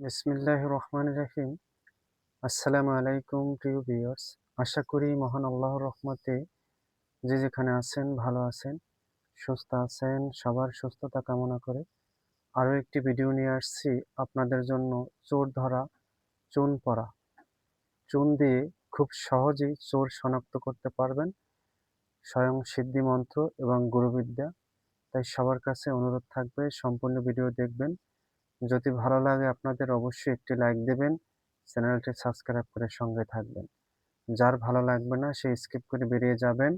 বিসমিল্লাহির রহমানির রহিম। আসসালামু আলাইকুম প্রিয় ভিউয়ার্স। আশা করি মহান আল্লাহর রহমতে যে যেখানে আছেন ভালো আছেন, সুস্থ আছেন। সবার সুস্থতা কামনা করে আরও একটি ভিডিও নিয়ে আসছি আপনাদের জন্য। চোর ধরা, চুন পড়া। চুন দিয়ে খুব সহজেই চোর শনাক্ত করতে পারবেন, স্বয়ং সিদ্ধি মন্ত্র এবং গুরুবিদ্যা। তাই সবার কাছে অনুরোধ থাকবে সম্পূর্ণ ভিডিও দেখবেন। যদি ভালো লাগে আপনাদের অবশ্যই একটি লাইক দেবেন, চ্যানেলটি সাবস্ক্রাইব করে সঙ্গে থাকবেন। যার ভালো লাগবে না সে স্কিপ করে বেরিয়ে যাবেন।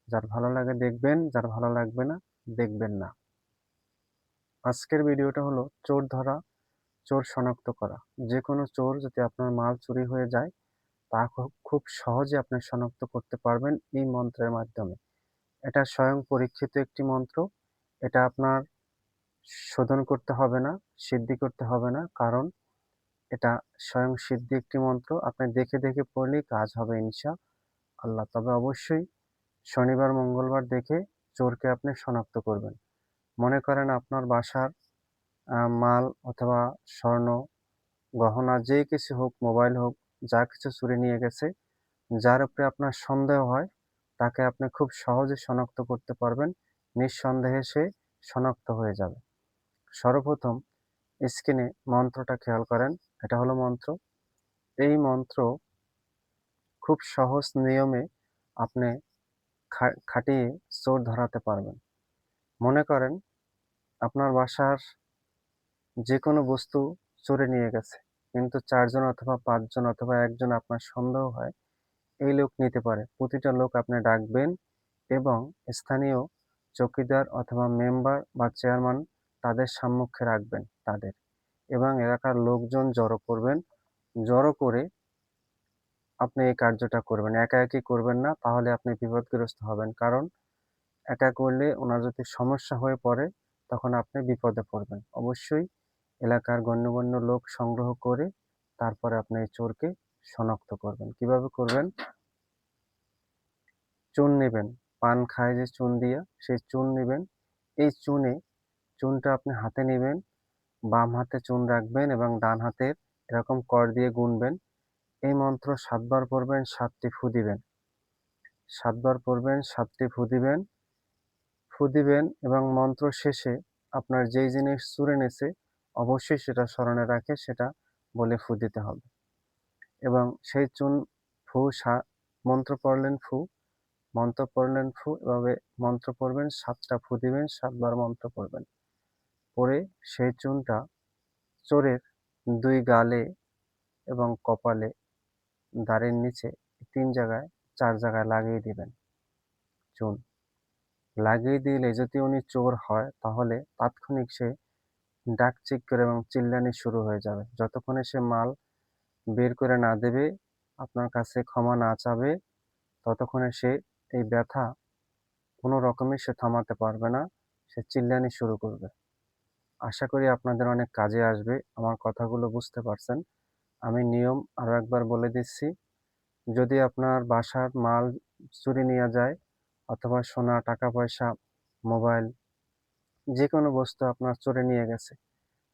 যার ভালো লাগে দেখবেন, যার ভালো লাগবে না দেখবেন না। আজকের ভিডিওটা হলো চোর ধরা, চোর শনাক্ত করা। যে কোনো চোর যদি আপনার মাল চুরি হয়ে যায় তা খুব সহজে আপনি শনাক্ত করতে পারবেন এই মন্ত্রের মাধ্যমে। এটা স্বয়ং পরীক্ষিত একটি মন্ত্র। এটা আপনার শোধন করতে হবে না, সিদ্ধি করতে হবে না, কারণ এটা স্বয়ং সিদ্ধি একটি মন্ত্র। আপনি দেখে দেখে পড়লেই কাজ হবে ইনশাআল্লাহ। তবে অবশ্যই শনিবার মঙ্গলবার দেখে চোরকে আপনি শনাক্ত করবেন। মনে করেন আপনার বাসার মাল অথবা স্বর্ণ, গহনা যে কিছু হোক, মোবাইল হোক, যা কিছু চুরি নিয়ে গেছে, যার উপরে আপনার সন্দেহ হয় তাকে আপনি খুব সহজে শনাক্ত করতে পারবেন। নিঃসন্দেহে সে শনাক্ত হয়ে যাবে। সর্বপ্রথম স্ক্রিনে মন্ত্রটা খেয়াল করেন। এটা হলো মন্ত্র। এই মন্ত্র খুব সহজ নিয়মে আপনি খাটিয়ে চোর ধরাতে পারবেন। মনে করেন আপনার বাসার যেকোনো বস্তু চোরে নিয়ে গেছে, কিন্তু ৪ জন অথবা ৫ জন অথবা ১ জন আপনার সন্দেহ হয় এই লোক নিতে পারে। প্রতিটা লোক আপনি ডাকবেন এবং স্থানীয় চৌকিদার অথবা মেম্বার বা চেয়ারম্যান তাদের সম্মুখে রাখবেন তাদের, এবং এলাকার লোকজন জড়ো করবেন। জড়ো করে আপনি এই কার্যটা করবেন। একা একই করবেন না, তাহলে আপনি বিপদগ্রস্ত হবেন। কারণ একা করলে ওনার যদি সমস্যা হয়ে পড়ে তখন আপনি বিপদে পড়বেন। অবশ্যই এলাকার গণ্যমান্য লোক সংগ্রহ করে তারপরে আপনি এই চোরকে শনাক্ত করবেন। কিভাবে করবেন? চুন নিবেন। পান খায় যে চুন দিয়া, সেই চুন নিবেন। এই চুনটা আপনি হাতে নিবেন। বাম হাতে চুন রাখবেন এবং ডান হাতের এরকম কর দিয়ে গুনবেন। এই মন্ত্র ৭ বার পড়বেন, ৭ টি ফু দিবেন। ৭ বার পড়বেন, ৭ টি ফু দিবেন এবং মন্ত্র শেষে আপনার যেই জিনিস চুরে এনেছে অবশ্যই সেটা স্মরণে রাখে সেটা বলে ফু দিতে হবে। এবং সেই চুন ফু সা মন্ত্র পড়লেন ফু, মন্ত্র পড়লেন ফু, এভাবে মন্ত্র পড়বেন, ৭ টা ফু দিবেন, ৭ বার মন্ত্র পড়বেন। পড়ে সেই চুনটা চোরের ২ গালে এবং কপালে, দাড়ির নিচে ৩ জায়গায় ৪ জায়গায় লাগিয়ে দিবেন চুন। লাগিয়ে দিলে যদি উনি চোর হয় তাহলে তাৎক্ষণিক সে ডাকচিক করে এবং চিল্লানি শুরু হয়ে যাবে। যতক্ষণে সে মাল বের করে না দেবে, আপনার কাছে ক্ষমা না চাবে, ততক্ষণে সে এই ব্যথা কোনো রকমে সে থামাতে পারবে না। সে চিল্লানি শুরু করবে। আশা করি আপনাদের অনেক কাজে আসবে। আমার কথাগুলো বুঝতে পারছেন। আমি নিয়ম আরো একবার বলে দিচ্ছি। যদি আপনার বাসার মাল চুরি নিয়া যায় অথবা সোনা, টাকা-পয়সা, মোবাইল, যেকোনো বস্তু আপনার চোরে নিয়ে গেছে,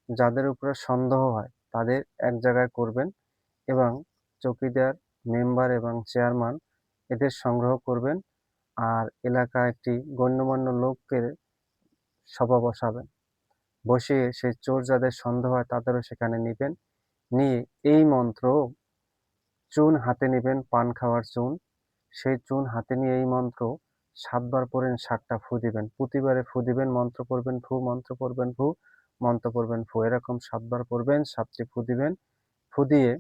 যাদের উপরে সন্দেহ হয় তাদের এক জায়গায় করবেন এবং চৌকিদার, মেম্বার এবং চেয়ারম্যান এদের সংগ্রহ করবেন। আর এলাকায় একটি গণ্যমান্য লোককে সভা বসাবেন। বসিয়ে সেই চোর যাদের সন্দেহ হয় তাদেরও সেখানে নিবেন। নিয়ে এই মন্ত্র, চুন হাতে নিবেন, পান খাওয়ার চুন। সেই চুন হাতে নিয়ে এই মন্ত্র ৭ বার পড়েন, ৭ টা ফু দিবেন। প্রতিবারে ফু দিবেন, মন্ত্র পড়বেন ফু, মন্ত্র পড়বেন ফু, মন্ত্র পড়বেন ফু। এরকম ৭ বার পড়বেন, ৭ টি ফু দিবেন। ফু দিয়ে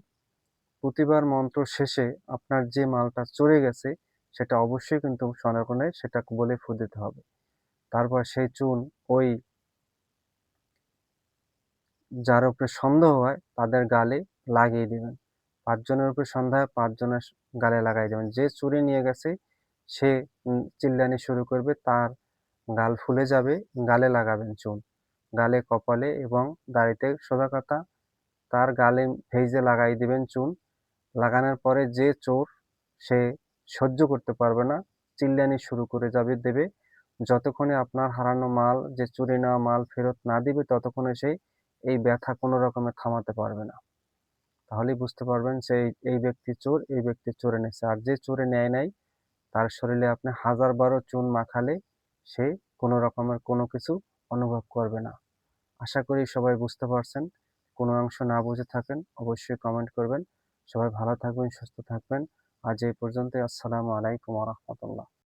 প্রতিবার মন্ত্র শেষে আপনার যে মালটা চলে গেছে সেটা অবশ্যই কিন্তু সনাতনে সেটা বলে ফু দিতে হবে। তারপর সেই চুন ওই যার উপরে সন্দেহ হয় তাদের গালে লাগিয়ে দিবেন। ৫ জনের উপরে সন্দেহ হয় ৫ জনের গালে লাগাই দিবেন। যে চুরি নিয়ে গেছে সে চিল্লানি শুরু করবে, তার গাল ফুলে যাবে, গালে লাগাবেন চুন। গালে, কপালে এবং দাড়িতে। সোজা কথা, তার গালে ভেইজে লাগাই দিবেন চুন। লাগানোর পরে যে চোর সে সহ্য করতে পারবে না, চিল্লানি শুরু করে দেবে। যতক্ষণে আপনার হারানো মাল, যে চুরি নেওয়া মাল ফেরত না দিবে ততক্ষণে সে এই ব্যথা কোনো রকমে থামাতে পারবে না। তাহলেই বুঝতে পারবেন যে এই ব্যক্তি চোর, এই ব্যক্তি চোরে নিয়েছে। আর যে চোরে নেয় নাই তার শরীরে আপনি 1000 বার চুন মাখালে সে কোনো রকমের কোনো কিছু অনুভব করবে না। আশা করি সবাই বুঝতে পারছেন। কোনো অংশ না বুঝে থাকেন অবশ্যই কমেন্ট করবেন। সবাই ভালো থাকবেন, সুস্থ থাকবেন। আজ এই পর্যন্তই। আসসালামু আলাইকুম ওয়া রাহমাতুল্লাহ।